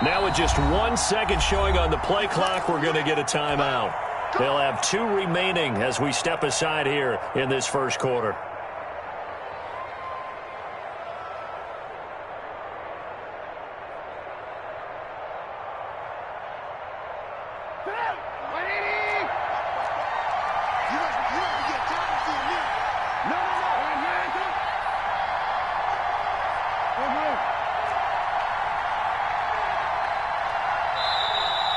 Now with just 1 second showing on the play clock, we're going to get a timeout. They'll have 2 remaining as we step aside here in this first quarter.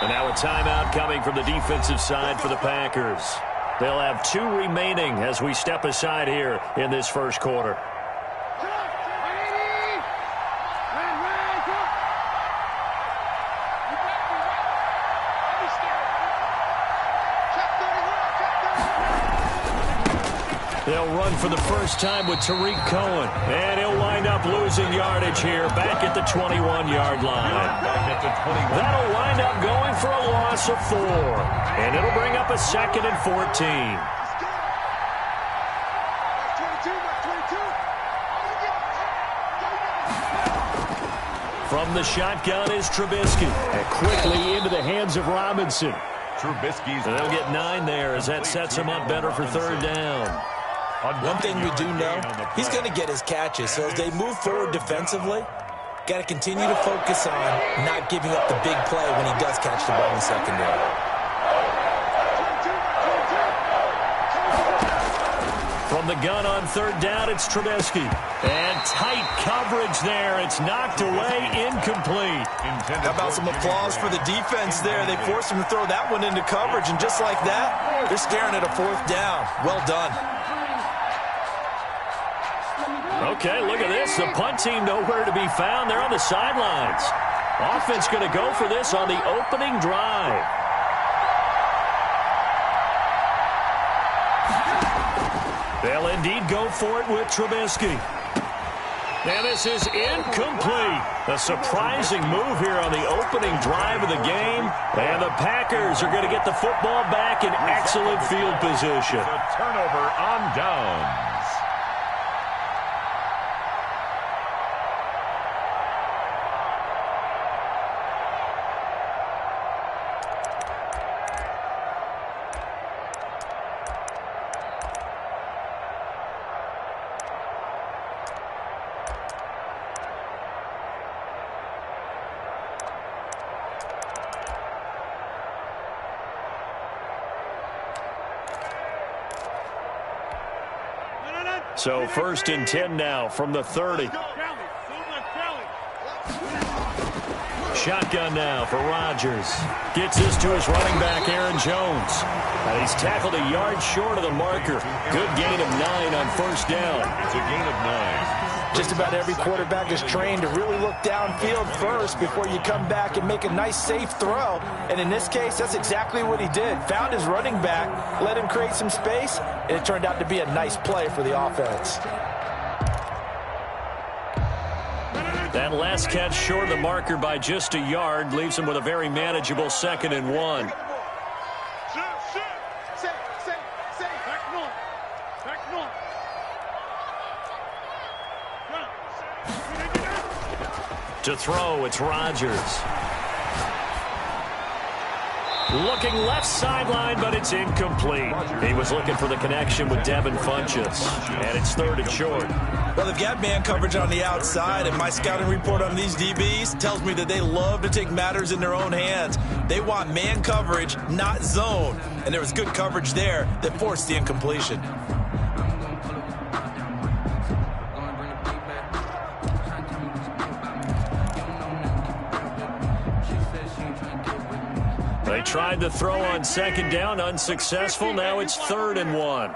And now a timeout coming from the defensive side for the Packers. They'll have 2 remaining as we step aside here in this first quarter. They'll run for the first time with Tariq Cohen. And he'll wind up losing yardage here back at the 21-yard line. That'll wind up going for a loss of 4. And it'll bring up a 2nd and 14. From the shotgun is Trubisky. And quickly into the hands of Robinson. Trubisky's. They'll get 9 there as that sets him up better for 3rd down. One thing we do know, he's going to get his catches. So as they move forward defensively, got to continue to focus on not giving up the big play when he does catch the ball in the secondary. From the gun on 3rd down, it's Trubisky. And tight coverage there. It's knocked away, incomplete. How about some applause for the defense there? They forced him to throw that one into coverage, and just like that, they're staring at a 4th down. Well done. Okay, look at this. The punt team nowhere to be found. They're on the sidelines. Offense going to go for this on the opening drive. They'll indeed go for it with Trubisky. And this is incomplete. A surprising move here on the opening drive of the game. And the Packers are going to get the football back in excellent field position. A turnover on downs. So 1st and 10 now from the 30. Shotgun now for Rodgers. Gets this to his running back, Aaron Jones. And he's tackled a yard short of the marker. Good gain of 9 on 1st down. It's a gain of 9. Just about every quarterback is trained to really look downfield first before you come back and make a nice, safe throw. And in this case, that's exactly what he did. Found his running back, let him create some space, and it turned out to be a nice play for the offense. That last catch short of the marker by just a yard leaves him with a very manageable 2nd and 1. To throw, it's Rodgers. Looking left sideline, but it's incomplete. He was looking for the connection with Devin Funchess, and it's 3rd and short. Well, they've got man coverage on the outside, and my scouting report on these DBs tells me that they love to take matters in their own hands. They want man coverage, not zone, and there was good coverage there that forced the incompletion. They tried to throw on 2nd down, unsuccessful. Now it's 3rd and 1.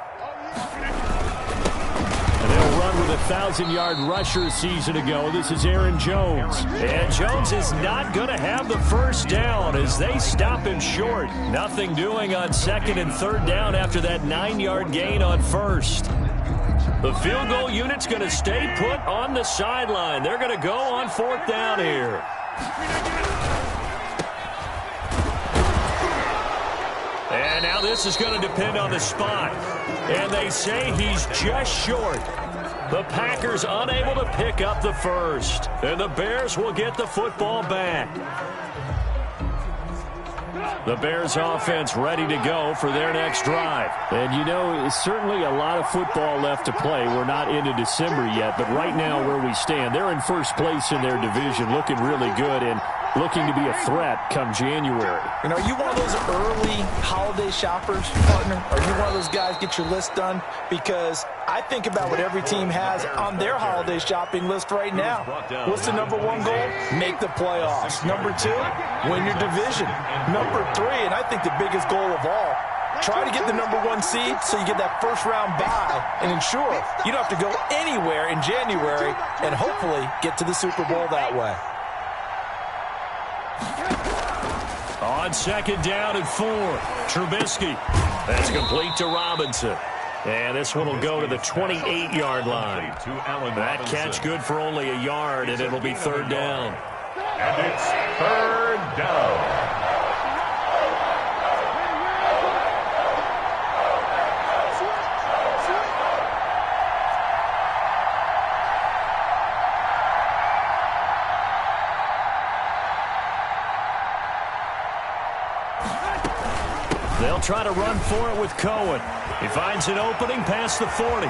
And they'll run with a 1,000-yard rusher a season ago. This is Aaron Jones. And Jones is not going to have the 1st down as they stop him short. Nothing doing on 2nd and 3rd down after that 9-yard gain on 1st. The field goal unit's going to stay put on the sideline. They're going to go on 4th down here. And now this is going to depend on the spot. And they say he's just short. The Packers unable to pick up the first. And the Bears will get the football back. The Bears offense ready to go for their next drive. And you know, it's certainly a lot of football left to play. We're not into December yet, but right now where we stand, they're in first place in their division, looking really good and looking to be a threat come January. You know, are you one of those early holiday shoppers, partner? Are you one of those guys get your list done? Because I think about what every team has on their holiday shopping list right now. What's the number one goal? Make the playoffs. Number two, win your division. Number three, and I think the biggest goal of all, try to get the number one seed so you get that first round bye and ensure you don't have to go anywhere in January and hopefully get to the Super Bowl that way. On second down and 4, Trubisky. That's complete to Robinson. And this one will go to the 28-yard line. That catch good for only a yard, and it'll be third down. And it's third down. They'll try to run for it with Cohen. He finds an opening past the 40.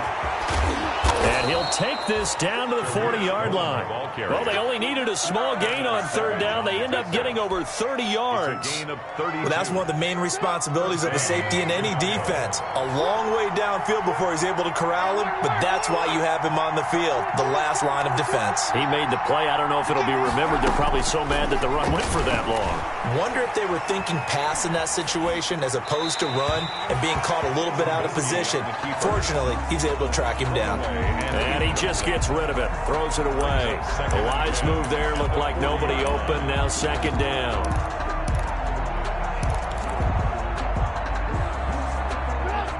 And he'll take this down to the 40-yard line. Well, they only needed a small gain on third down. They end up getting over 30 yards. Well, that's one of the main responsibilities of a safety in any defense. A long way downfield before he's able to corral him, but that's why you have him on the field, the last line of defense. He made the play. I don't know if it'll be remembered. They're probably so mad that the run went for that long. Wonder if they were thinking pass in that situation as opposed to run and being caught a little bit out of position. Fortunately, he's able to track him down. And he just gets rid of it, throws it away. The wise move there, looked like nobody open, now second down.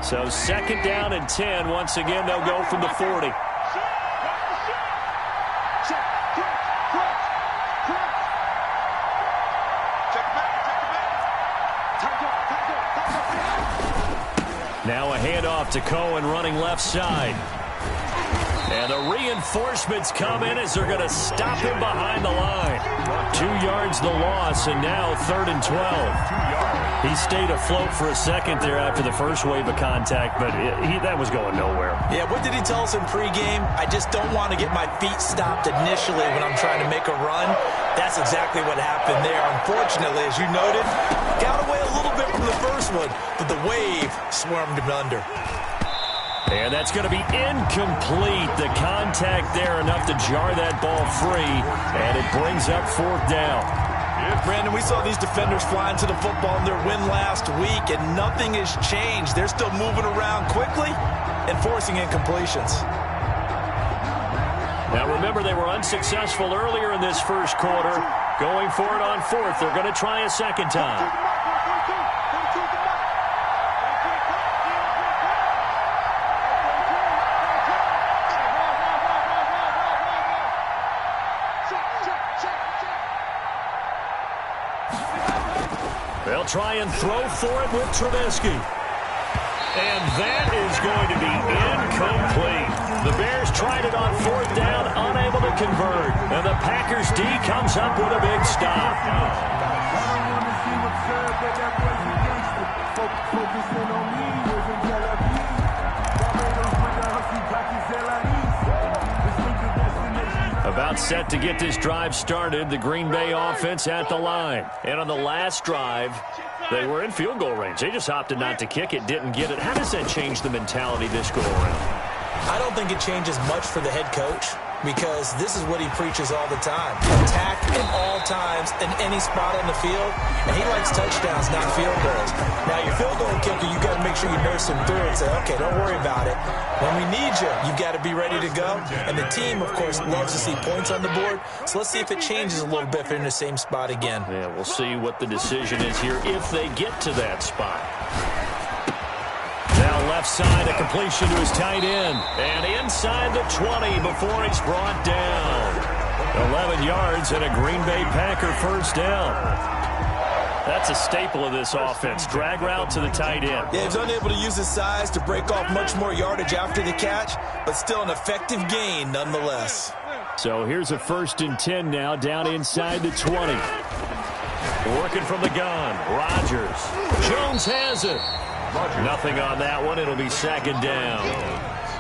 So second down and 10. Once again, they'll go from the 40. Now a handoff to Cohen running left side. And the reinforcements come in as they're going to stop him behind the line. 2 yards the loss, and now third and 12. He stayed afloat for a second there after the first wave of contact, but that was going nowhere. Yeah, what did he tell us in pregame? I just don't want to get my feet stopped initially when I'm trying to make a run. That's exactly what happened there. Unfortunately, as you noted, got away a little bit from the first one, but the wave swarmed him under. And that's going to be incomplete. The contact there enough to jar that ball free, and it brings up fourth down. Brandon, we saw these defenders flying to the football in their win last week, and nothing has changed. They're still moving around quickly and forcing incompletions. Now remember, they were unsuccessful earlier in this first quarter. Going for it on fourth. They're going to try a second time. They'll try and throw for it with Trubisky. And that is going to be incomplete. The Bears tried it on fourth down, unable to convert. And the Packers D comes up with a big stop. About set to get this drive started, the Green Bay offense at the line. And on the last drive, they were in field goal range. They just opted not to kick it, didn't get it. How does that change the mentality this go around? I don't think it changes much for the head coach because this is what he preaches all the time. Attack at all times in any spot on the field, and he likes touchdowns, not field goals. Now, your field goal kicker, you got to make sure you nurse him through and say, okay, don't worry about it. When we need you, you've got to be ready to go. And the team, of course, loves to see points on the board. So let's see if it changes a little bit if they're in the same spot again. Yeah, we'll see what the decision is here if they get to that spot. Now left side, a completion to his tight end. And inside the 20 before he's brought down. 11 yards and a Green Bay Packer first down. That's a staple of this offense. Drag route to the tight end. Yeah, he's unable to use his size to break off much more yardage after the catch, but still an effective gain nonetheless. So here's a 1st and 10 now, down inside the 20. Working from the gun, Rodgers. Jones has it. Nothing on that one. It'll be 2nd down.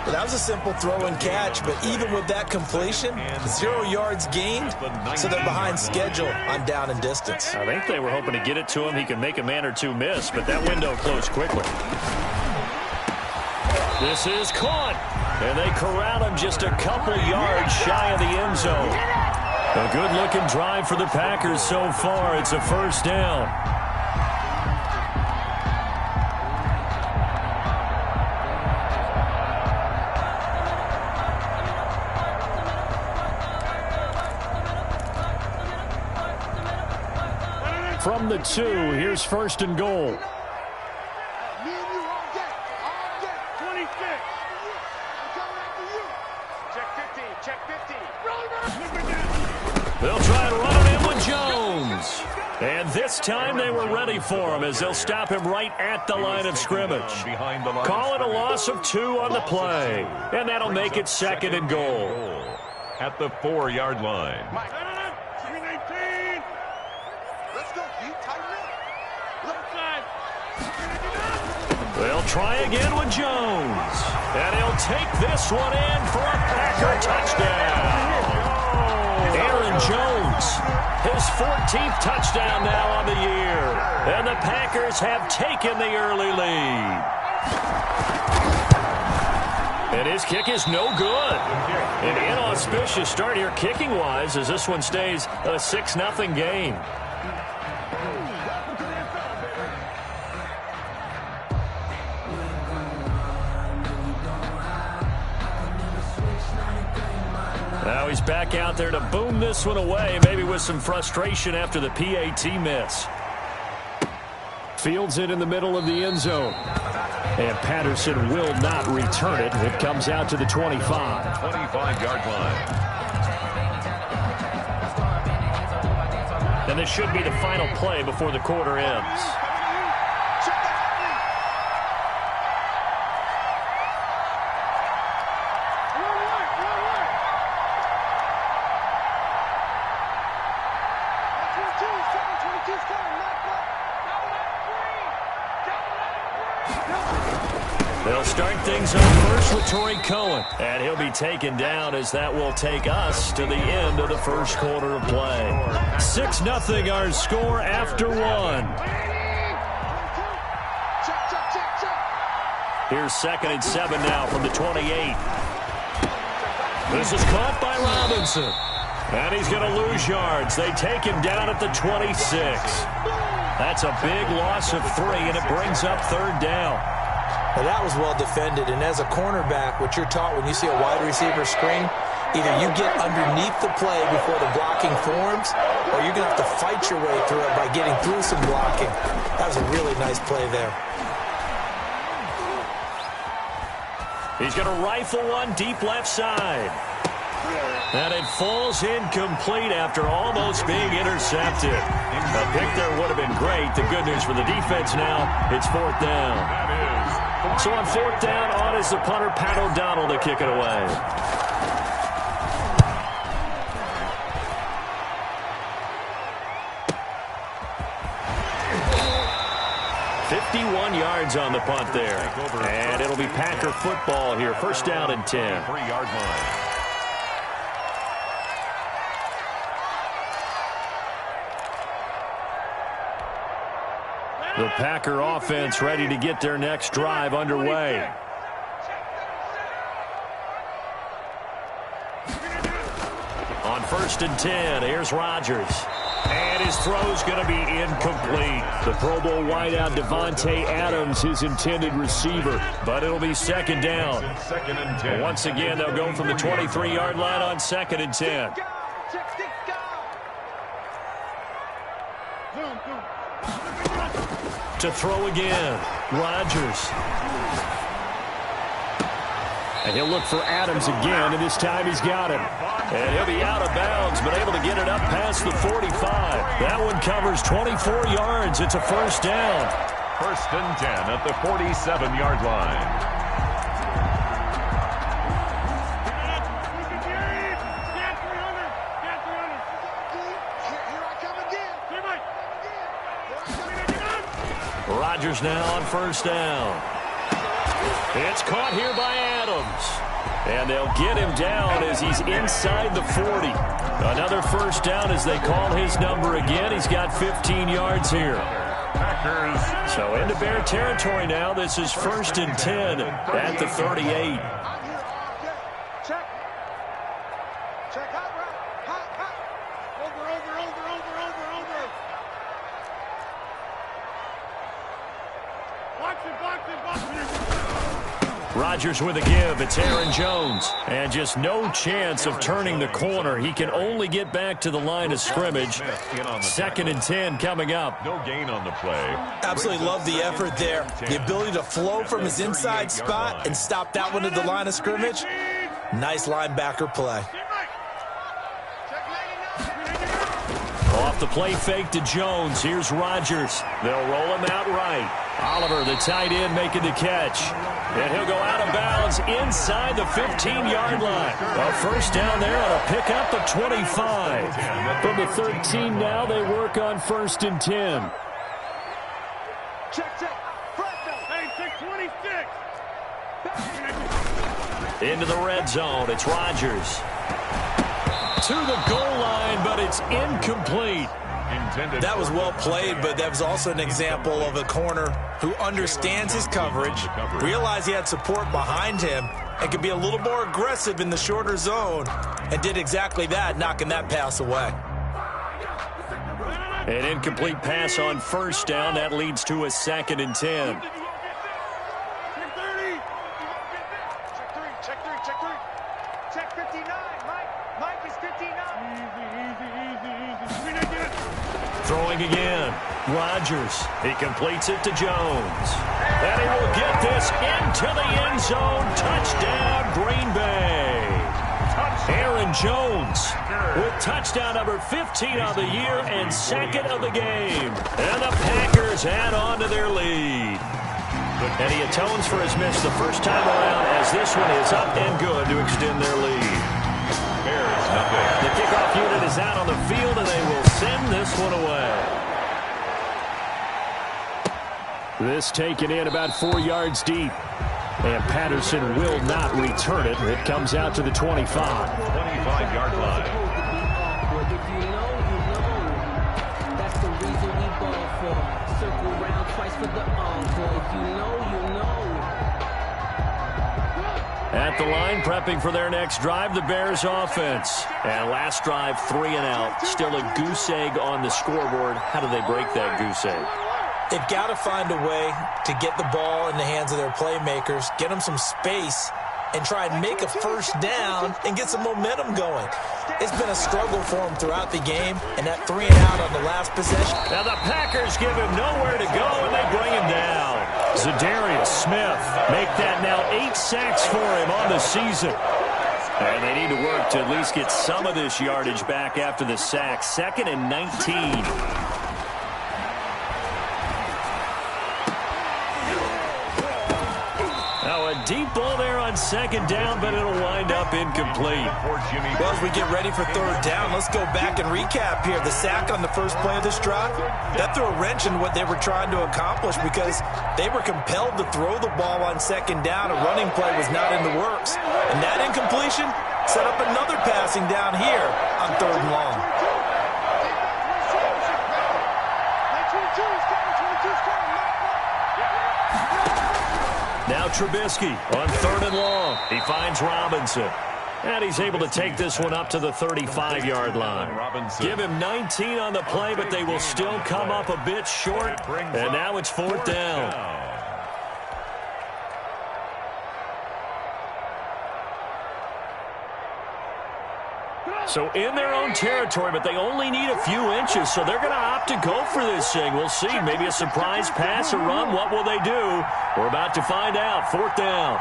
Well, that was a simple throw and catch, but even with that completion, 0 yards gained, so they're behind schedule on down and distance. I think they were hoping to get it to him. He could make a man or two miss, but that window closed quickly. This is caught, and they corral him just a couple yards shy of the end zone. A good-looking drive for the Packers so far. It's a 1st down. From the 2, here's 1st and goal. They'll try and run it in with Jones. And this time they were ready for him as they'll stop him right at the line of scrimmage. Call it a loss of 2 on the play. And that'll make it 2nd and goal. At the 4-yard line. They'll try again with Jones. And he'll take this one in for a Packer touchdown. Aaron Jones, his 14th touchdown now on the year. And the Packers have taken the early lead. And his kick is no good. An inauspicious start here kicking-wise as this one stays a 6-0 game. Now he's back out there to boom this one away, maybe with some frustration after the PAT miss. Fields it in the middle of the end zone. And Patterson will not return it. It comes out to the 25. 25-yard line. And this should be the final play before the quarter ends. They'll start things up first with Torrey Cohen. And he'll be taken down as that will take us to the end of the first quarter of play. 6-0 our score after 1. Here's 2nd and 7 now from the 28. This is caught by Robinson. And he's going to lose yards. They take him down at the 26. That's a big loss of 3, and it brings up 3rd down. Now that was well defended, and as a cornerback, what you're taught when you see a wide receiver screen, either you get underneath the play before the blocking forms, or you're going to have to fight your way through it by getting through some blocking. That was a really nice play there. He's going to rifle one deep left side. And it falls incomplete after almost being intercepted. A pick there would have been great. The good news for the defense now, it's 4th down. So on 4th down, on is the punter, Pat O'Donnell, to kick it away. $51 yards on the punt there. And it'll be Packer football here. 1st down and 10. 3-yard line. The Packer offense ready to get their next drive underway. On 1st and 10, here's Rodgers. And his throw's going to be incomplete. The Pro Bowl wideout Devontae Adams, his intended receiver. But it'll be 2nd down. 2nd and 10. Once again, they'll go from the 23-yard line on 2nd and 10. To throw again, Rodgers. And he'll look for Adams again, and this time he's got him. And he'll be out of bounds, but able to get it up past the 45. That one covers 24 yards. It's a first down. 1st and 10 at the 47-yard line. Rodgers now on first down. It's caught here by Adams. And they'll get him down as he's inside the 40. Another first down as they call his number again. He's got 15 yards here. So into Bear territory now. This is 1st and 10 at the 38. Rodgers with a give. It's Aaron Jones. And just no chance of turning the corner. He can only get back to the line of scrimmage. 2nd and 10 coming up. No gain on the play. Absolutely love the effort there. The ability to flow from his inside spot and stop that one at the line of scrimmage. Nice linebacker play. Off the play fake to Jones. Here's Rodgers. They'll roll him out right. Oliver, the tight end, making the catch. And he'll go out of bounds inside the 15-yard line. A first down there on a pickup of 25. From the 13 now, they work on 1st and 10. Check. Hey, 626. Into the red zone. It's Rodgers. To the goal line, but it's incomplete. That was well played, but that was also an example of a corner who understands his coverage, realized he had support behind him, and could be a little more aggressive in the shorter zone, and did exactly that, knocking that pass away. An incomplete pass on first down. That leads to a 2nd and 10. Check 59. Mike is 59. Throwing again. Rodgers. He completes it to Jones. And he will get this into the end zone. Touchdown, Green Bay. Aaron Jones with touchdown number 15 of the year and 2nd of the game. And the Packers add on to their lead. And he atones for his miss the first time around as this one is up and good to extend their lead. The kickoff unit is out on the field, and they will send this one away. This taken in about 4 yards deep. And Patterson will not return it. It comes out to the 25. 25-yard line. If you know, you know. That's the reason we ball for. Circle round twice for the encore. If you know, you know. At the line, prepping for their next drive, the Bears offense. And last drive, 3 and out. Still a goose egg on the scoreboard. How do they break that goose egg? They've got to find a way to get the ball in the hands of their playmakers, get them some space, and try and make a first down and get some momentum going. It's been a struggle for them throughout the game, and that 3 and out on the last possession. Now the Packers give him nowhere to go, and they bring him down. Zadarius Smith make that now 8 sacks for him on the season. And they need to work to at least get some of this yardage back after the sack. 2nd and 19. A deep ball there on 2nd down, but it'll wind up incomplete. Well, as we get ready for 3rd down, let's go back and recap here. The sack on the first play of this drive, that threw a wrench in what they were trying to accomplish because they were compelled to throw the ball on 2nd down. A running play was not in the works. And that incompletion set up another passing down here on 3rd and long. Now Trubisky on 3rd and long. He finds Robinson. And he's able to take this one up to the 35-yard line. Give him 19 on the play, but they will still come up a bit short. And now it's 4th down. So in their own territory, but they only need a few inches, so they're going to opt to go for this thing. We'll see. Maybe a surprise pass or run. What will they do? We're about to find out. 4th down.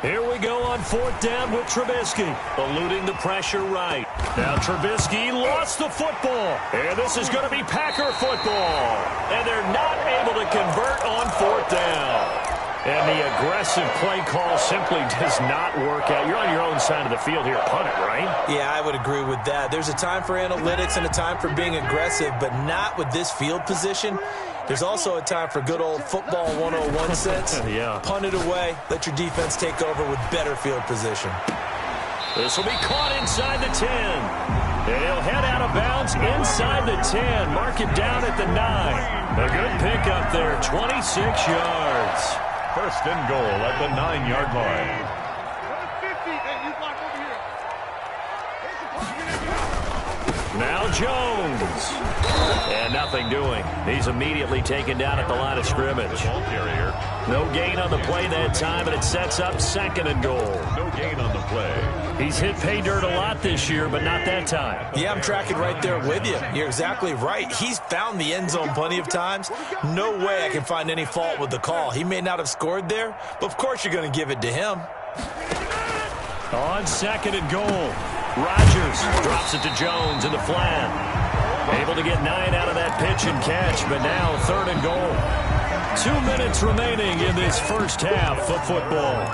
Here we go on 4th down with Trubisky, eluding the pressure right. Now Trubisky lost the football, and this is going to be Packer football. And they're not able to convert on 4th down. And the aggressive play call simply does not work out. You're on your own side of the field here. Punt it, right? Yeah, I would agree with that. There's a time for analytics and a time for being aggressive, but not with this field position. There's also a time for good old football 101 sense. Yeah. Punt it away. Let your defense take over with better field position. This will be caught inside the 10. And he'll head out of bounds inside the 10. Mark him down at the 9. A good pickup there, 26 yards. First and goal at the 9-yard line. Now Jones. And nothing doing. He's immediately taken down at the line of scrimmage. Ball carrier. No gain on the play that time, and it sets up 2nd and goal. No gain on the play. He's hit pay dirt a lot this year, but not that time. Yeah, I'm tracking right there with you. You're exactly right. He's found the end zone plenty of times. No way I can find any fault with the call. He may not have scored there, but of course you're going to give it to him. On 2nd and goal, Rodgers drops it to Jones in the flat. Able to get 9 out of that pitch and catch, but now 3rd and goal. 2 minutes remaining in this first half of football.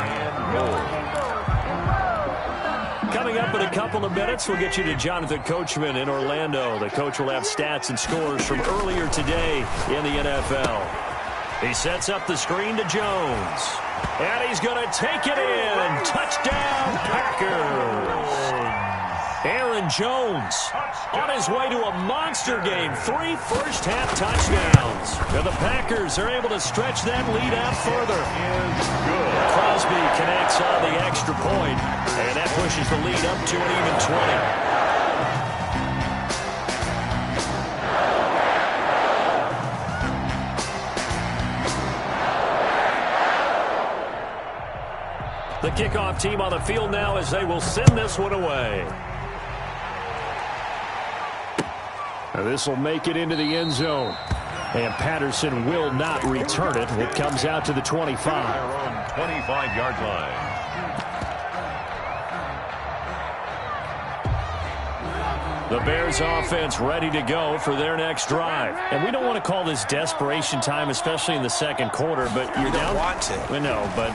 Coming up in a couple of minutes, we'll get you to Jonathan Coachman in Orlando. The coach will have stats and scores from earlier today in the NFL. He sets up the screen to Jones. And he's going to take it in. Touchdown, Packers. Aaron Jones on his way to a monster game. 3 first-half touchdowns. And the Packers are able to stretch that lead out further. Crosby connects on the extra point, and that pushes the lead up to an even 20. The kickoff team on the field now as they will send this one away. This will make it into the end zone. And Patterson will not return it. It comes out to the 25. Their own 25-yard line. The Bears offense ready to go for their next drive. And we don't want to call this desperation time, especially in the second quarter, but you're down. Want to. No, but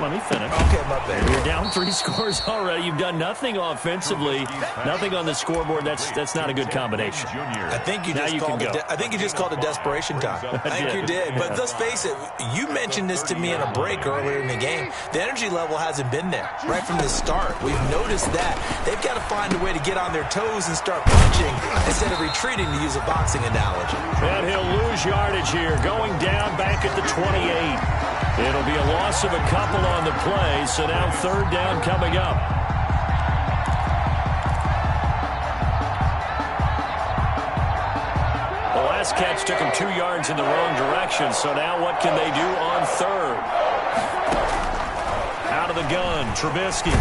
let me finish. Okay, my bad. You're down 3 scores already. You've done nothing offensively, nothing on the scoreboard. That's not a good combination. I think you just called it desperation time. I think you did. But let's face it, you mentioned this to me in a break earlier in the game. The energy level hasn't been there right from the start. We've noticed that. They've got to find a way to get on their toes and start punching instead of retreating, to use a boxing analogy. And he'll lose yardage here, going down back at the 28. It'll be a loss of a couple on the play, so now 3rd down coming up. The last catch took him 2 yards in the wrong direction, so now what can they do on 3rd? Out of the gun, Trubisky.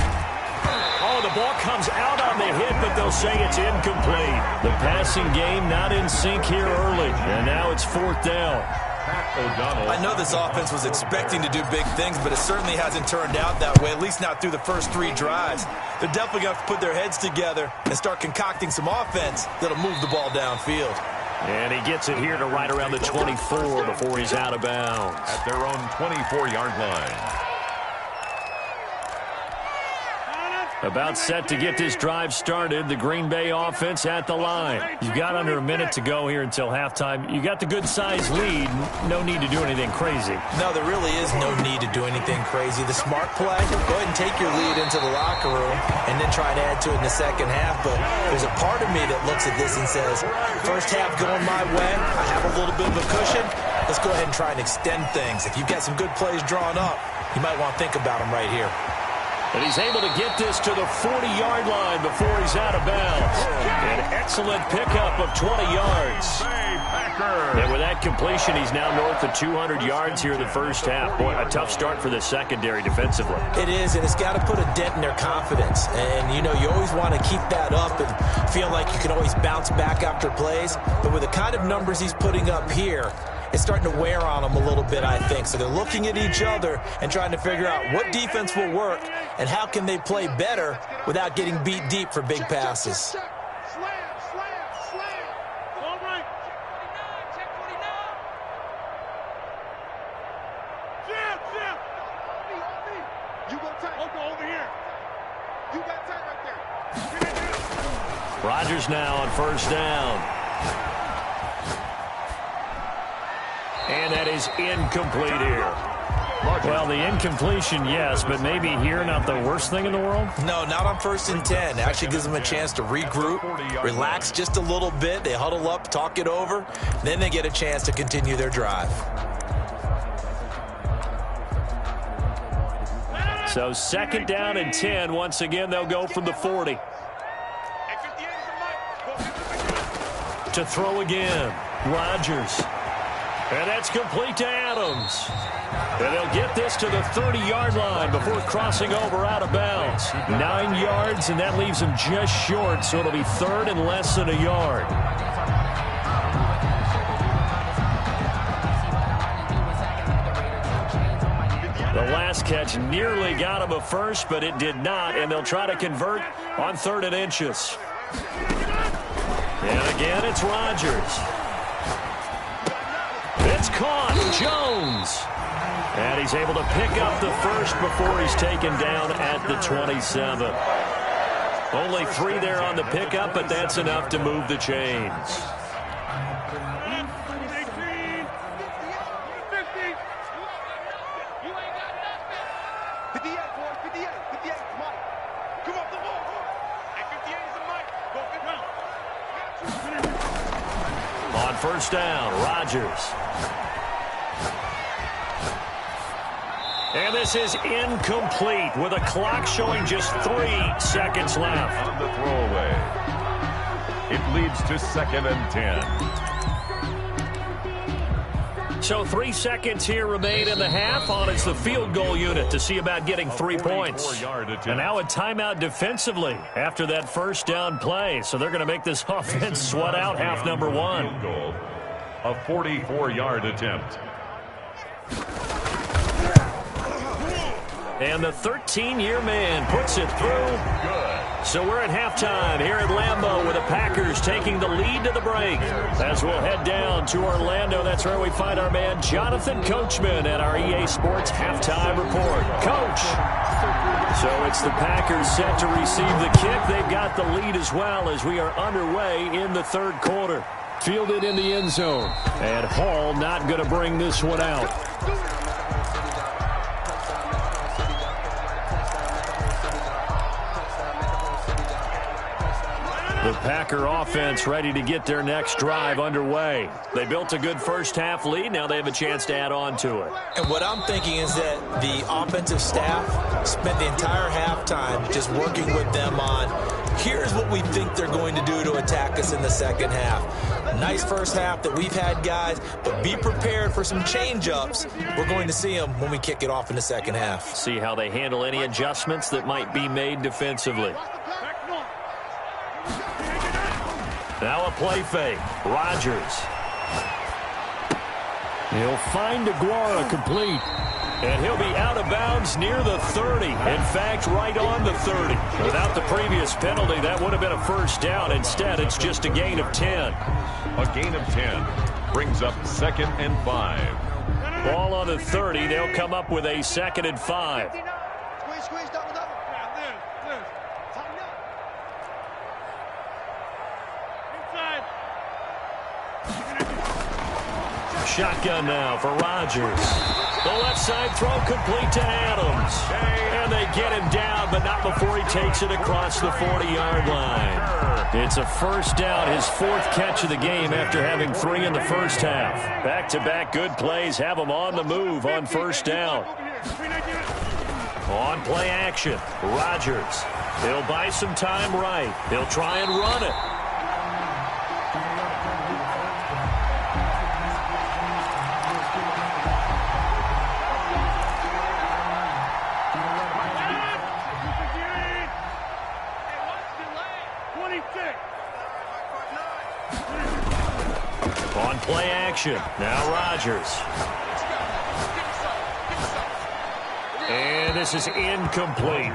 Oh, the ball comes out on the hit, but they'll say it's incomplete. The passing game not in sync here early, and now it's 4th down. I know this offense was expecting to do big things, but it certainly hasn't turned out that way, at least not through the first 3 drives. They're definitely going to have to put their heads together and start concocting some offense that'll move the ball downfield. And he gets it here to right around the 24 before he's out of bounds. At their own 24-yard line. About set to get this drive started. The Green Bay offense at the line. You've got under a minute to go here until halftime. You got the good-sized lead. No need to do anything crazy. No, there really is no need to do anything crazy. The smart play, go ahead and take your lead into the locker room and then try to add to it in the second half. But there's a part of me that looks at this and says, first half going my way, I have a little bit of a cushion. Let's go ahead and try and extend things. If you've got some good plays drawn up, you might want to think about them right here. And he's able to get this to the 40-yard line before he's out of bounds. An excellent pickup of 20 yards. And with that completion, he's now north of 200 yards here in the first half. Boy, a tough start for the secondary defensively. It is, and it's got to put a dent in their confidence. And, you know, you always want to keep that up and feel like you can always bounce back after plays. But with the kind of numbers he's putting up here, it's starting to wear on them a little bit, I think. So they're looking at each other and trying to figure out what defense will work and how can they play better without getting beat deep for big passes. Rodgers now on first down. And that is incomplete here. Well, the incompletion, yes, but maybe here not the worst thing in the world? No, not on 1st and 10. Actually gives them a chance to regroup, relax just a little bit. They huddle up, talk it over. Then they get a chance to continue their drive. So 2nd down and 10. Once again, they'll go from the 40. To throw again, Rodgers. And that's complete to Adams. And they'll get this to the 30-yard line before crossing over out of bounds. 9 yards, and that leaves them just short, so it'll be 3rd and less than a yard. The last catch nearly got him a first, but it did not, and they'll try to convert on 3rd and inches. And again, it's Rodgers. It's caught. Jones. And he's able to pick up the first before he's taken down at the 27. Only 3 there on the pickup, but that's enough to move the chains. On first down, Rodgers. And this is incomplete with a clock showing just 3 seconds left. On the throwaway. It leads to 2nd and 10. So 3 seconds here remain in the half. On it's the field goal unit to see about getting 3 points. And now a timeout defensively after that first down play. So they're going to make this offense sweat out half number 1. A 44-yard attempt. And the 13-year man puts it through. Good. So we're at halftime here at Lambeau with the Packers taking the lead to the break. As we'll head down to Orlando, that's where we find our man Jonathan Coachman at our EA Sports Halftime Report. Coach. So it's the Packers set to receive the kick. They've got the lead as well as we are underway in the 3rd quarter. Fielded in the end zone. And Hall not going to bring this one out. The Packer offense ready to get their next drive underway. They built a good first half lead. Now they have a chance to add on to it. And what I'm thinking is that the offensive staff spent the entire halftime just working with them on, here's what we think they're going to do to attack us in the second half. Nice first half that we've had, guys, but be prepared for some change-ups. We're going to see them when we kick it off in the second half. See how they handle any adjustments that might be made defensively. Now a play fake. Rodgers. He'll find Aguara complete. And he'll be out of bounds near the 30. In fact, right on the 30. Without the previous penalty, that would have been a first down. Instead, it's just a gain of 10. A gain of 10 brings up 2nd and 5. Ball on the 30. They'll come up with a 2nd and 5. Squeeze, double. Shotgun now for Rodgers. The left side throw complete to Adams. And they get him down, but not before he takes it across the 40-yard line. It's a first down, his 4th catch of the game after having 3 in the first half. Back-to-back good plays have him on the move on first down. On play action, Rodgers. He'll buy some time right. He'll try and run it. action. Now Rodgers. And this is incomplete.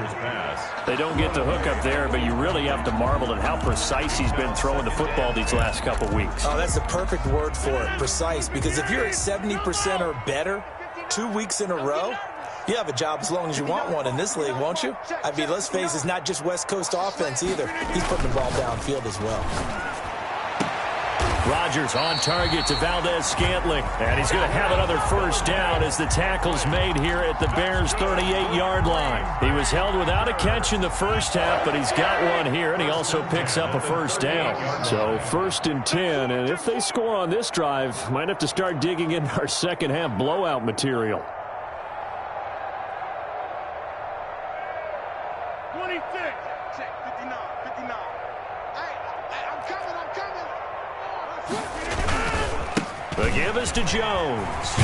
They don't get the hook up there, but you really have to marvel at how precise he's been throwing the football these last couple weeks. Oh, that's the perfect word for it, precise, because if you're at 70% or better 2 weeks in a row, you have a job as long as you want one in this league, won't you? I mean, let's face it, it's not just West Coast offense either. He's putting the ball downfield as well. Rodgers on target to Valdez-Scantling. And he's going to have another first down as the tackle's made here at the Bears' 38-yard line. He was held without a catch in the first half, but he's got one here, and he also picks up a first down. So 1st and 10, and if they score on this drive, might have to start digging into our second half blowout material. 26. Check, 59, 59. Hey, I'm coming. The give is to Jones.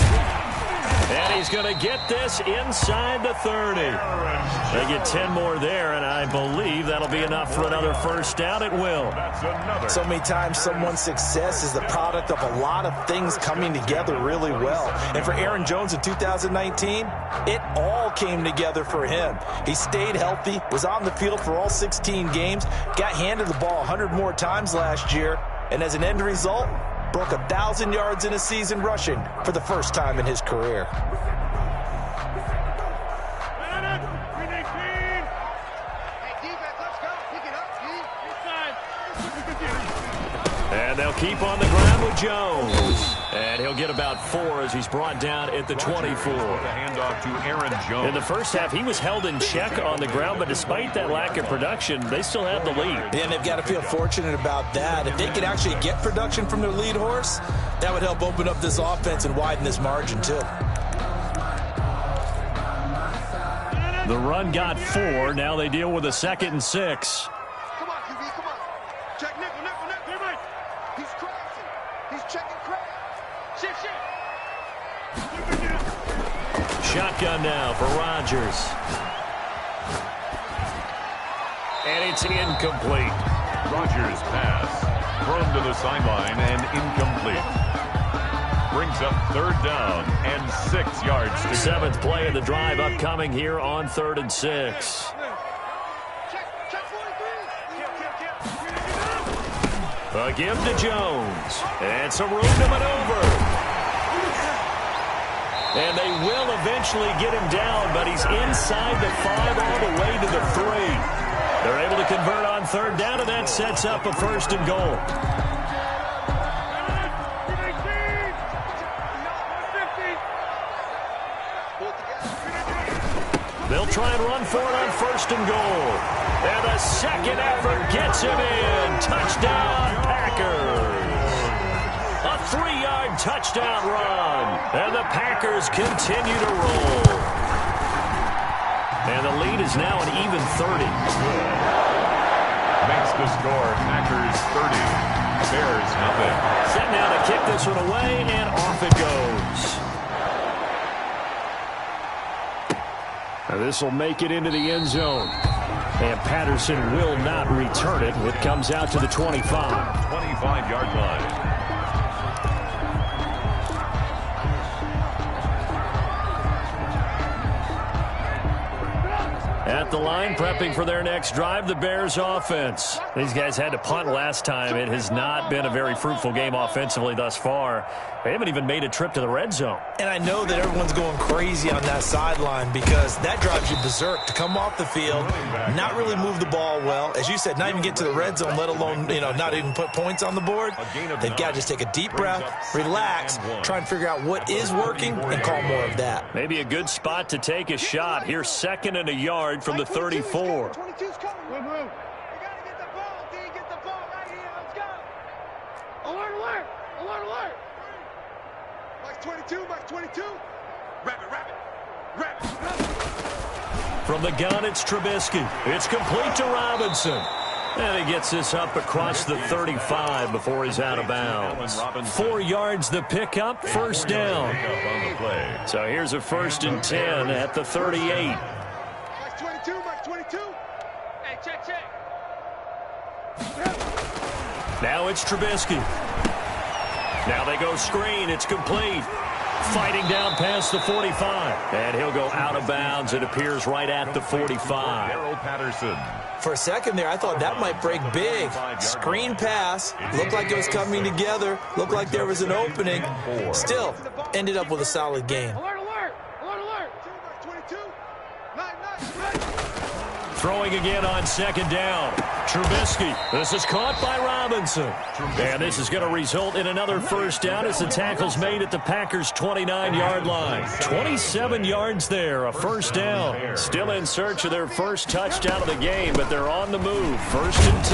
And he's going to get this inside the 30. They get 10 more there, and I believe that'll be enough for another first down. It will. So many times someone's success is the product of a lot of things coming together really well. And for Aaron Jones in 2019, it all came together for him. He stayed healthy, was on the field for all 16 games, got handed the ball 100 more times last year, and as an end result, broke 1,000 yards in a season rushing for the first time in his career. And they'll keep on the ground with Jones. And he'll get about 4 as he's brought down at the 24. The handoff to Aaron Jones. In the first half, he was held in check on the ground, but despite that lack of production, they still have the lead. And they've got to feel fortunate about that. If they could actually get production from their lead horse, that would help open up this offense and widen this margin too. The run got 4. Now they deal with a 2nd and 6. Come on, QB, come on. Check nickel. He's crossing. He's checking crack. Shift. Shotgun now for Rodgers. And it's incomplete. Rodgers pass. Thrown to the sideline and incomplete. Brings up 3rd down and 6 yards to go. 7th play of the drive upcoming here on 3rd and 6. Check 43. A give to Jones. And some room to maneuver. And they will eventually get him down, but he's inside the 5 all the way to the 3. They're able to convert on 3rd down, and that sets up a 1st and goal. They'll try and run for it on 1st and goal. And the second effort gets him in. Touchdown, Packers. A 3-yard touchdown run. And the Packers continue to roll. And the lead is now an even 30. Makes the score Packers 30. Bears nothing. Set now to kick this one away, and off it goes. Now this will make it into the end zone. And Patterson will not return it. It comes out to the 25. 25-yard line. At the line, prepping for their next drive, the Bears offense. These guys had to punt last time. It has not been a very fruitful game offensively thus far. They haven't even made a trip to the red zone. And I know that everyone's going crazy on that sideline because that drives you berserk to come off the field, not really move the ball well. As you said, not even get to the red zone, let alone, not even put points on the board. They've got to just take a deep breath, relax, try and figure out what is working, and call more of that. Maybe a good spot to take a shot. Here's 2nd and a yard from the 34. 22's coming. We gotta get the ball, D. Get the ball right here. Let's go. Alert. Mike's 22. Rabbit. From the gun, it's Trubisky. It's complete to Robinson. And he gets this up across the 35 before he's out of bounds. 4 yards the pickup, 1st down. So here's a 1st and 10 at the 38. Mike's 22. Hey, check. Now it's Trubisky. Now they go screen. It's complete. Fighting down past the 45. And he'll go out of bounds. It appears right at the 45. Patterson. For a second there, I thought that might break big. Screen pass. Looked like it was coming together. Looked like there was an opening. Still, ended up with a solid game. Throwing again on second down. Trubisky. This is caught by Robinson. And this is going to result in another first down as the tackle's made at the Packers' 29-yard line. 27 yards there, a first down. Still in search of their first touchdown of the game, but they're on the move. 1st and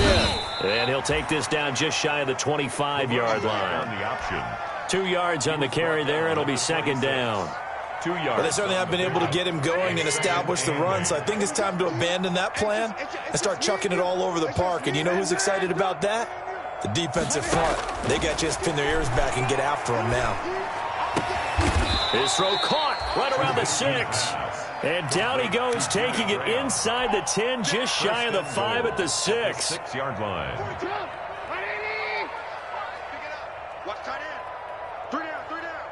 10. And he'll take this down just shy of the 25-yard line. 2 yards on the carry there. It'll be second down. 2 yards. But they certainly have been able to get him going and establish the run, so I think it's time to abandon that plan and start chucking it all over the park. And you know who's excited about that? The defensive front. They got to just pin their ears back and get after him now. His throw caught right around the 6. And down he goes, taking it inside the 10, just shy of the 5 at the 6. 6-yard line. Watch tight end. 3 down, 3 down.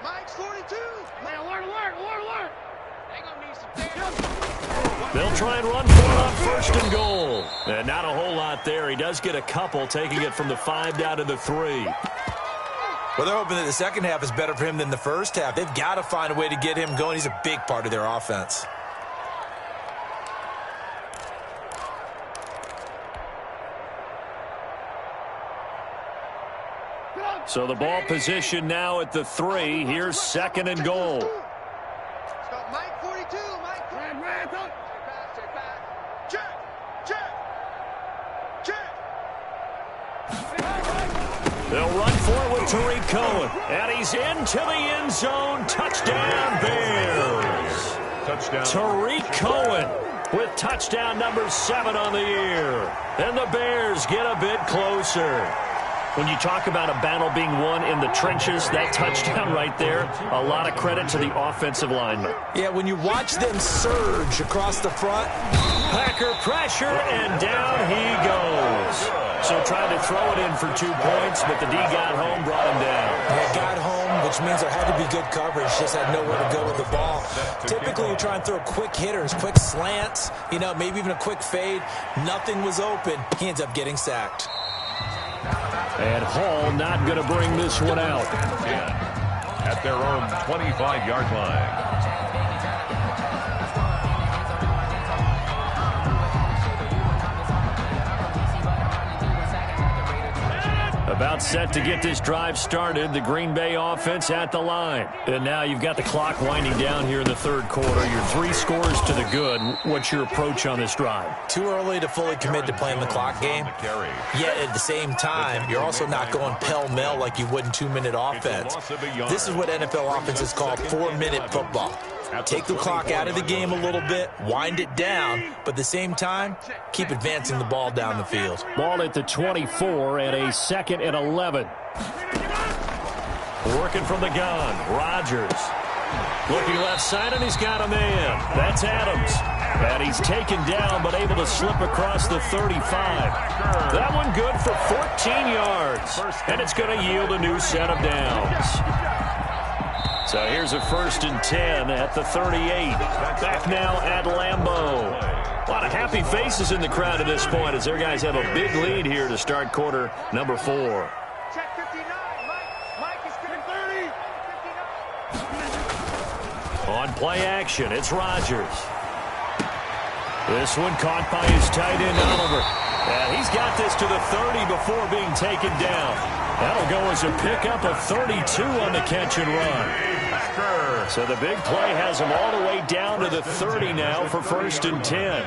Mike's 42. Alert. They gonna need some. They'll try and run for it on 1st and goal. And not a whole lot there. He does get a couple, taking it from the 5 down to the 3. Well, they're hoping that the second half is better for him than the first half. They've got to find a way to get him going. He's a big part of their offense. So the ball position now at the 3. Here's 2nd and goal. Stop Mike 42. Mike. Ran. Check back. Check. They'll run for it with Tariq Cohen. And he's into the end zone. Touchdown, Bears. Touchdown. Tariq Cohen with touchdown number 7 on the year. And the Bears get a bit closer. When you talk about a battle being won in the trenches, that touchdown right there, a lot of credit to the offensive linemen. Yeah, when you watch them surge across the front. Packer pressure, and down he goes. So tried to throw it in for 2 points, but the D got home, brought him down. Yeah, got home, which means there had to be good coverage. Just had nowhere to go with the ball. Typically, you try and throw quick hitters, quick slants, maybe even a quick fade. Nothing was open. He ends up getting sacked. And Hall not going to bring this one out. At their own 25-yard line. About set to get this drive started. The Green Bay offense at the line. And now you've got the clock winding down here in the 3rd quarter. Your 3 scores to the good. What's your approach on this drive? Too early to fully commit to playing the clock game. Yet at the same time, you're also not going pell-mell like you would in 2-minute offense. This is what NFL offenses call 4-minute football. Take the clock out of the game a little bit, wind it down, but at the same time, keep advancing the ball down the field. Ball at the 24 and a 2nd and 11. Working from the gun, Rodgers. Looking left side, and he's got a man. That's Adams. And he's taken down, but able to slip across the 35. That one good for 14 yards. And it's going to yield a new set of downs. So here's a 1st and 10 at the 38. Back now at Lambeau. A lot of happy faces in the crowd at this point as their guys have a big lead here to start quarter number 4. Check 59. Mike is getting 30. On play action, it's Rodgers. This one caught by his tight end, Oliver. And he's got this to the 30 before being taken down. That'll go as a pickup of 32 on the catch and run. So the big play has him all the way down to the 30 now for 1st and 10.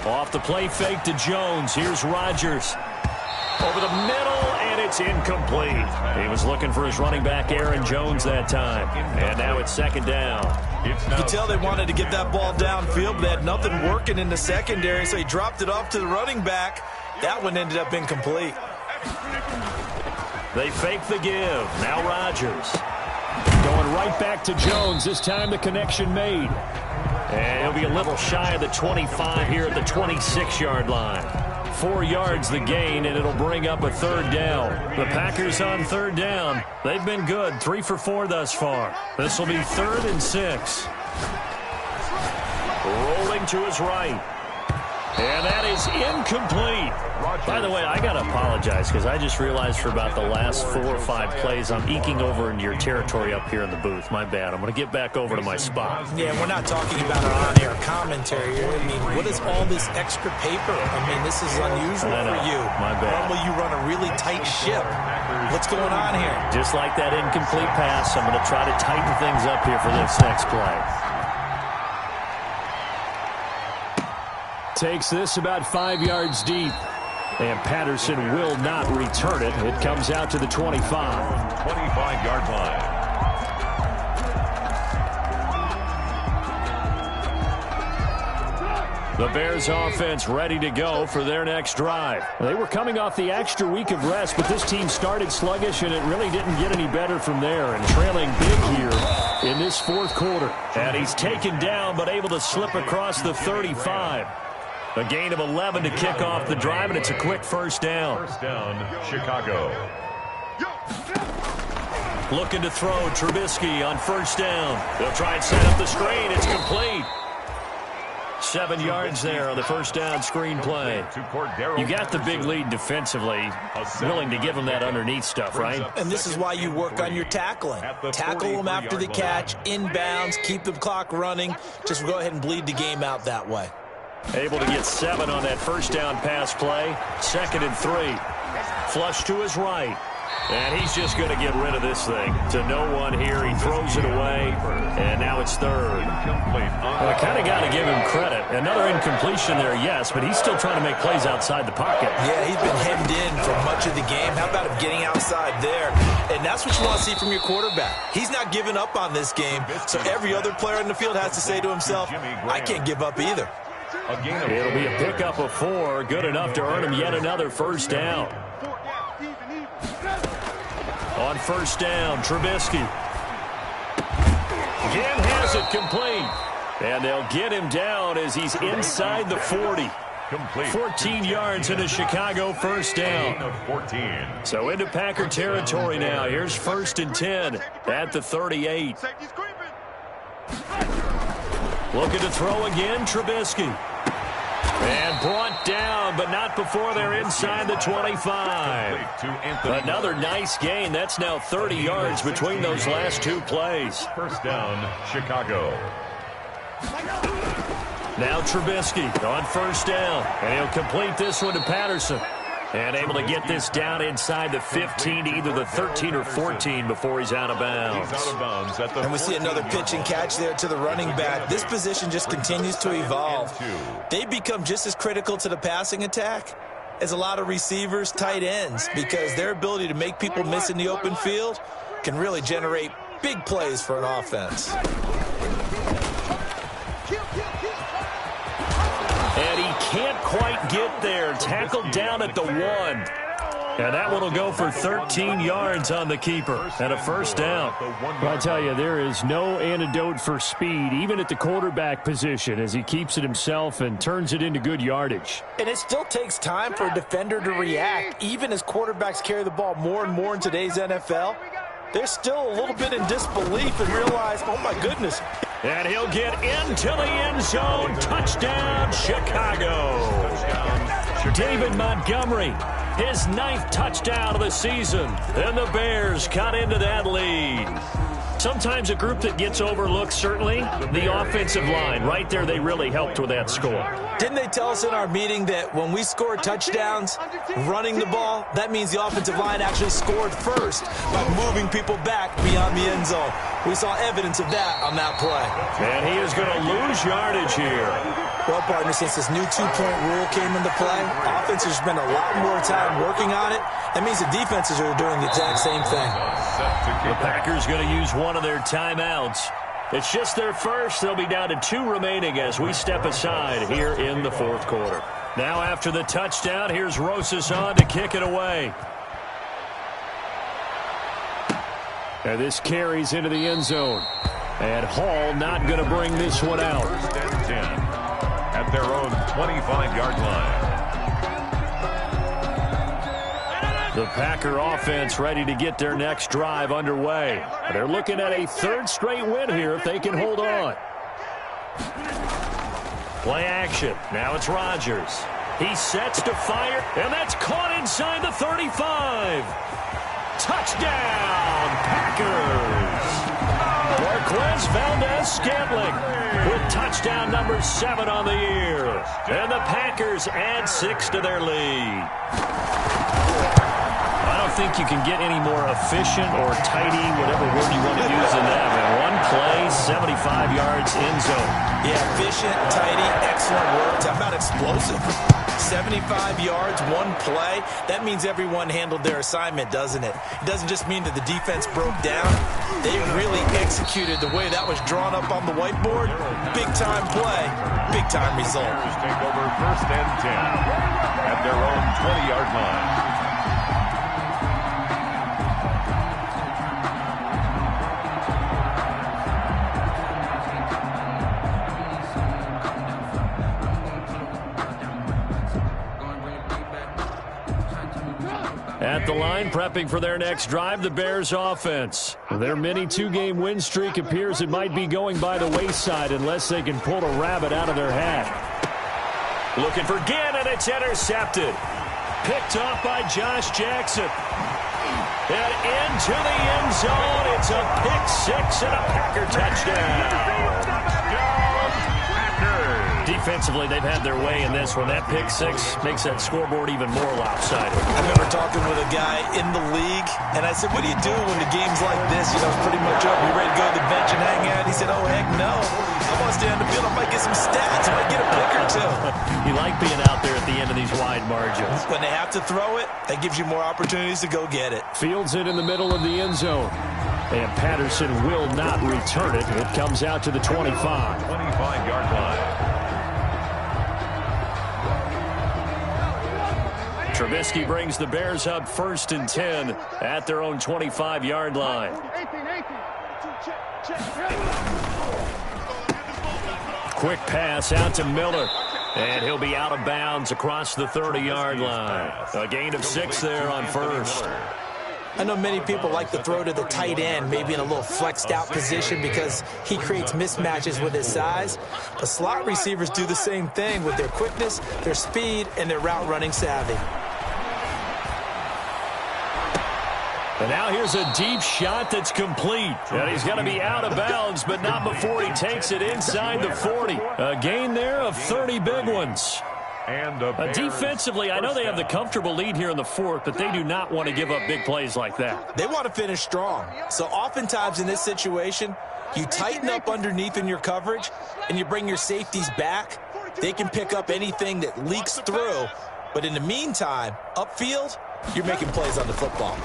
Off the play fake to Jones. Here's Rodgers. Over the middle, and it's incomplete. He was looking for his running back, Aaron Jones, that time. And now it's 2nd down. You could tell they wanted to get that ball downfield, but they had nothing working in the secondary, so he dropped it off to the running back. That one ended up incomplete. They fake the give. Now Rodgers. Going right back to Jones. This time the connection made. And he'll be a little shy of the 25 here at the 26-yard line. 4 yards the gain, and it'll bring up a third down. The Packers on third down. They've been good, 3 for 4 thus far. This will be 3rd and 6. Rolling to his right. And that is incomplete. By the way, I got to apologize because I just realized for about the last 4 or 5 plays, I'm eking over into your territory up here in the booth. My bad. I'm going to get back over to my spot. Yeah, we're not talking about an on-air commentary here. I mean, what is all this extra paper? I mean, this is unusual for you. My bad. Normally you run a really tight ship. What's going on here? Just like that incomplete pass, I'm going to try to tighten things up here for this next play. Takes this about 5 yards deep. And Patterson will not return it. It comes out to the 25. 25-yard line. The Bears offense ready to go for their next drive. They were coming off the extra week of rest, but this team started sluggish, and it really didn't get any better from there. And trailing big here in this 4th quarter. And he's taken down, but able to slip across the 35. A gain of 11 to kick off the drive, and it's a quick first down. First down, Chicago. Looking to throw Trubisky on first down. They'll try and set up the screen. It's complete. 7 yards there on the first down screen play. You got the big lead defensively. Willing to give them that underneath stuff, right? And this is why you work on your tackling. Tackle them after the catch, inbounds, keep the clock running. Just go ahead and bleed the game out that way. Able to get 7 on that first down pass play. 2nd and 3. Flush to his right. And he's just going to get rid of this thing. To no one here. He throws it away. And now it's 3rd. Well, I kind of got to give him credit. Another incompletion there, yes, but he's still trying to make plays outside the pocket. Yeah, he's been hemmed in for much of the game. How about him getting outside there? And that's what you want to see from your quarterback. He's not giving up on this game. So every other player in the field has to say to himself, I can't give up either. It'll be a pickup of 4. Good enough to earn him yet another first down. On first down, Trubisky. Again has it complete. And they'll get him down as he's inside the 40. 14 yards into Chicago first down. So into Packer territory now. Here's 1st and 10 at the 38. Looking to throw again, Trubisky. And brought down, but not before they're inside the 25. Another nice gain. That's now 30 yards between those last 2 plays. First down, Chicago. Now Trubisky on first down. And he'll complete this one to Patterson. And able to get this down inside the 15 to either the 13 or 14 before he's out of bounds. And we see another pitch and catch there to the running back. This position just continues to evolve. They become just as critical to the passing attack as a lot of receivers, tight ends, because their ability to make people miss in the open field can really generate big plays for an offense. And he can't quite get there. Tackled down at the 1. And that one will go for 13 yards on the keeper and a first down. But I tell you, there is no antidote for speed, even at the quarterback position, as he keeps it himself and turns it into good yardage. And it still takes time for a defender to react. Even as quarterbacks carry the ball more and more in today's NFL, they're still a little bit in disbelief and realize, oh my goodness. And he'll get into the end zone. Touchdown, Chicago. David Montgomery, his 9th touchdown of the season. And the Bears cut into that lead. Sometimes a group that gets overlooked, certainly, the offensive line. Right there, they really helped with that score. Didn't they tell us in our meeting that when we score touchdowns, running the ball, that means the offensive line actually scored first by moving people back beyond the end zone? We saw evidence of that on that play. And he is going to lose yardage here. Well, partner, since this new 2-point rule came into play, offenses spend a lot more time working on it. That means the defenses are doing the exact same thing. The Packers going to use one of their timeouts. It's just their first. They'll be down to 2 remaining as we step aside here in the 4th quarter. Now after the touchdown, here's Rosas on to kick it away. And this carries into the end zone. And Hall not going to bring this one out. First and 10 at their own 25-yard line. The Packer offense ready to get their next drive underway. They're looking at a third straight win here if they can hold on. Play action. Now it's Rodgers. He sets to fire, and that's caught inside the 35. Touchdown, Packers. Marquez Valdez-Scantling with touchdown number 7 on the year. And the Packers add 6 to their lead. I don't think you can get any more efficient or tidy, whatever word you want to use in that. One play, 75 yards, end zone. Yeah, efficient, tidy, excellent words. How about explosive? 75 yards, one play. That means everyone handled their assignment, doesn't it? It doesn't just mean that the defense broke down. They really executed the way that was drawn up on the whiteboard. Big-time play, big-time result. Take over 1st and 10 at their own 20-yard line. At the line, prepping for their next drive, the Bears offense. Their mini 2-game win streak appears it might be going by the wayside unless they can pull a rabbit out of their hat. Looking for Ginn, and it's intercepted. Picked off by Josh Jackson. And into the end zone. It's a pick-6 and a Packer touchdown. Defensively, they've had their way in this one. That pick-6 makes that scoreboard even more lopsided. I remember talking with a guy in the league, and I said, what do you do when the game's like this? You know, it's pretty much over. You ready to go to the bench and hang out? He said, oh, heck no. I want to stay on the field. I might get some stats. I might get a pick or two. You like being out there at the end of these wide margins. When they have to throw it, that gives you more opportunities to go get it. Fields it in the middle of the end zone. And Patterson will not return it. It comes out to the 25. 25-yard line. Trubisky brings the Bears up 1st and 10 at their own 25-yard line. Quick pass out to Miller. And he'll be out of bounds across the 30-yard line. A gain of 6 there on 1st. I know many people like to throw to the tight end, maybe in a little flexed out position because he creates mismatches with his size. But slot receivers do the same thing with their quickness, their speed, and their route running savvy. And now here's a deep shot that's complete. And he's going to be out of bounds, but not before he takes it inside the 40. A gain there of 30 big ones. And defensively, I know they have the comfortable lead here in the 4th, but they do not want to give up big plays like that. They want to finish strong. So oftentimes in this situation, you tighten up underneath in your coverage, and you bring your safeties back. They can pick up anything that leaks through. But in the meantime, upfield, you're making plays on the football.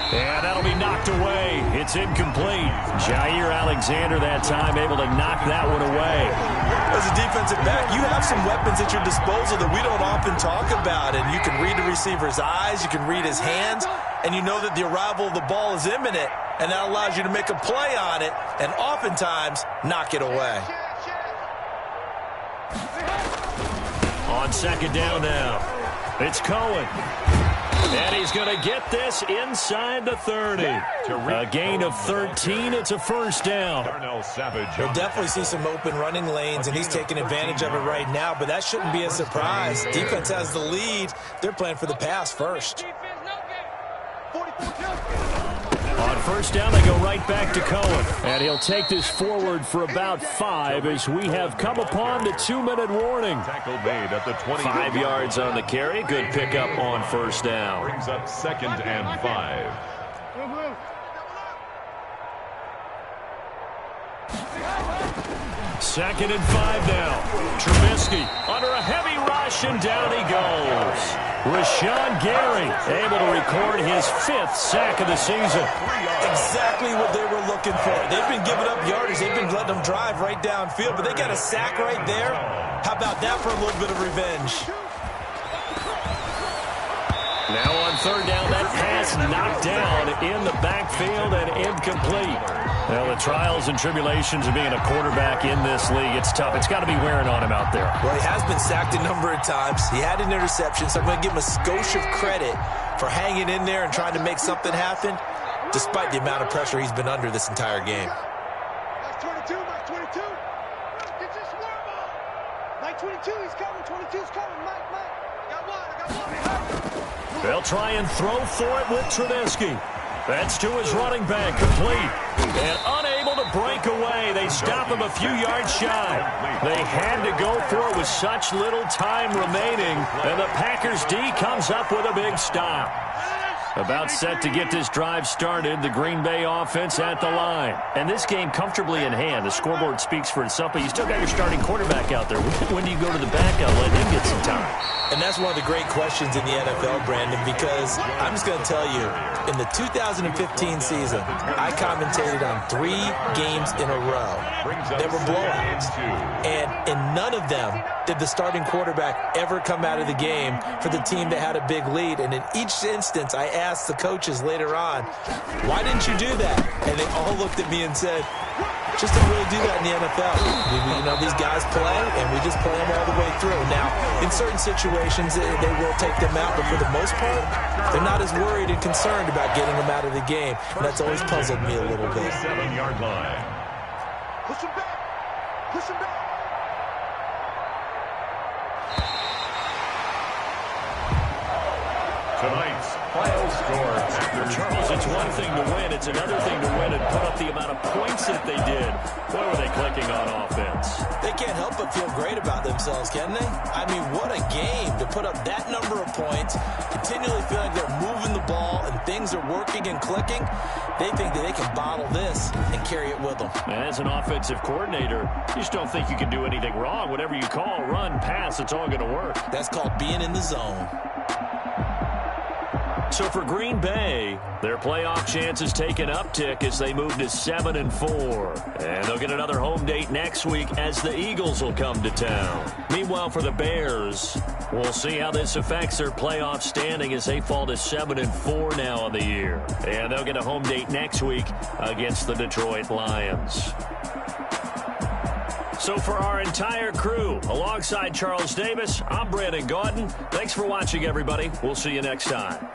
And that'll be knocked away. It's incomplete. Jair Alexander that time able to knock that one away. As a defensive back, you have some weapons at your disposal that we don't often talk about. And you can read the receiver's eyes, you can read his hands, and you know that the arrival of the ball is imminent. And that allows you to make a play on it and oftentimes knock it away. On 2nd down now, it's Cohen. And he's going to get this inside the 30. A gain of 13. It's a 1st down. You'll definitely see some open running lanes, and he's taking advantage of it right now, but that shouldn't be a surprise. Defense has the lead. They're playing for the pass first. On 1st down, they go right back to Cohen. And he'll take this forward for about 5 as we have come upon the 2-minute warning. Tackle made at the 20. 5 yards on the carry. Good pickup on 1st down. Brings up 2nd and 5. Second and 5 now. Trubisky under a heavy rush, and down he goes. Rashawn Gary able to record his 5th sack of the season. Exactly what they were looking for. They've been giving up yardage. They've been letting them drive right downfield, but they got a sack right there. How about that for a little bit of revenge? Now on 3rd down, that pass knocked down in the backfield and incomplete. Well, the trials and tribulations of being a quarterback in this league, it's tough. It's got to be wearing on him out there. Well, he has been sacked a number of times. He had an interception, so I'm going to give him a skosh of credit for hanging in there and trying to make something happen, despite the amount of pressure he's been under this entire game. Mike 22, Mike 22. Get your swarm on. Mike 22, he's coming. 22's coming. Mike. I got one. They'll try and throw for it with Trubisky. That's to his running back, complete. And unable to break away. They stop him a few yards shy. They had to go for it with such little time remaining. And the Packers D comes up with a big stop. About set to get this drive started, the Green Bay offense at the line. And this game comfortably in hand. The scoreboard speaks for itself, but you still got your starting quarterback out there. When do you go to the backup, let him get some time? And that's one of the great questions in the NFL, Brandon, because I'm just going to tell you, in the 2015 season, I commentated on 3 games in a row. There were blowouts. And in none of them did the starting quarterback ever come out of the game for the team that had a big lead. And in each instance, I asked the coaches later on, why didn't you do that? And they all looked at me and said, just don't really do that in the NFL. You know, these guys play, and we just play them all the way through. Now, in certain situations, they will take them out, but for the most part, they're not as worried and concerned about getting them out of the game. And that's always puzzled me a little bit. 7-yard line. Push him back. Push him back. Tonight's final score after Charles, it's one thing to win. It's another thing to win and put up the amount of points that they did. Boy, were they clicking on offense. They can't help but feel great about themselves, can they? I mean, what a game to put up that number of points, continually feeling they're moving the ball and things are working and clicking. They think that they can bottle this and carry it with them. As an offensive coordinator, you just don't think you can do anything wrong. Whatever you call, run, pass, it's all going to work. That's called being in the zone. So for Green Bay, their playoff chances take an uptick as they move to 7-4. And they'll get another home date next week as the Eagles will come to town. Meanwhile, for the Bears, we'll see how this affects their playoff standing as they fall to 7-4 now on the year. And they'll get a home date next week against the Detroit Lions. So for our entire crew, alongside Charles Davis, I'm Brandon Gaudin. Thanks for watching, everybody. We'll see you next time.